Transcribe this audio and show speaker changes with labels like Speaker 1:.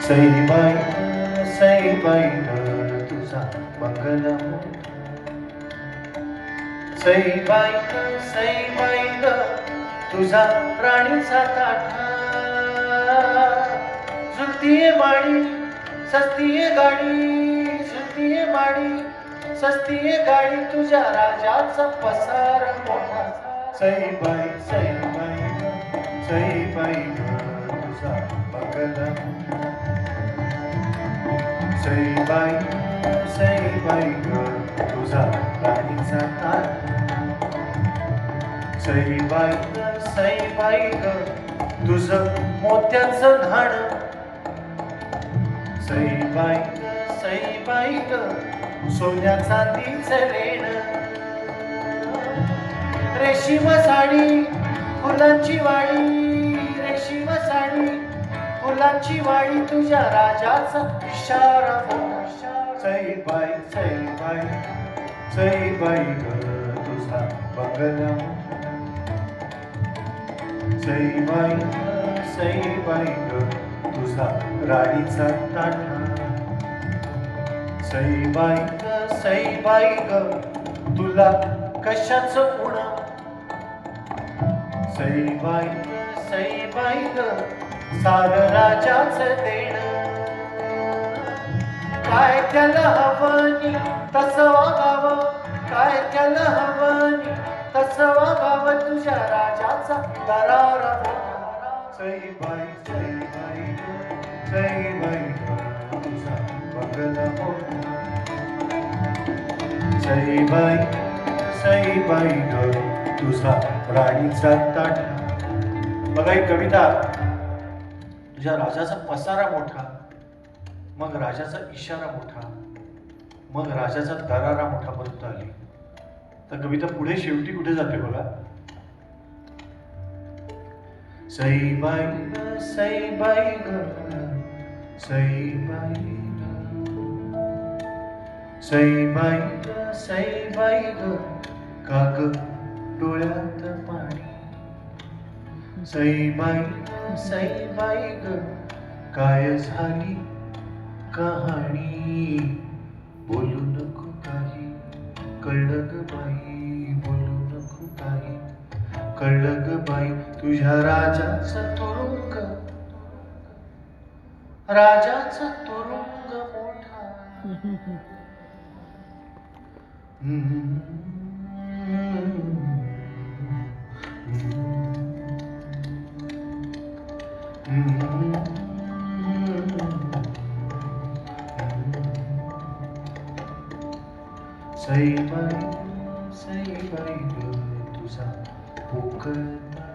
Speaker 1: सईबाई तुझा बंगला मोठा. सईबाई तुझा राणीचा ताठा. झुलतीये माडी सस्तीये गाडी, झुलतीये माडी सस्तीये गाडी, तुझ्या राजाचा पसार मोठा. सईबाई तुझा बंगला मोठा. सईबाई तुझा राणीचा ताठा. सईबाई तुझं मोत्याचं धाण. सईबाई सोन्या चांदीचं लेण. रेशीम साडी फुलांची वाडी, रेशीम साडी फुलांची वाडी, तुझ्या राजाचा इशारा मोठा. सईबाई तुझा बंगला मोठा. सईबाई तुझा राणीचा ताठा. सईबाई तुला कशाचं उण. सईबाई सार राजाचं देण. काय त्याला हवं तसं वागावं, काय त्याला हवं तसं वागावं, तुझ्या राजाचा दरारा मोठा. सईबाई तुझा बंगला मोठा. सईबाई तुझा राणीचा ताठा. बघा ही कविता, तुझ्या राजाचा पसारा मोठा, मग राजाचा इशारा मोठा, मग राजाचा दरारा मोठा पर्यंत आली. तर कविता पुढे शेवटी कुठे जाते बघा. सईबाई काग डोळ्यात पाणी. सईबाई काय झाली कहाणी. बोलू नको काही, कळलं ग बाई, बोलू नको काही, कळलं ग बाई, तुझ्या राजाचा तुरुंग, राजाचा तुरुंग मोठा. सईबाई तुझा पोकळता.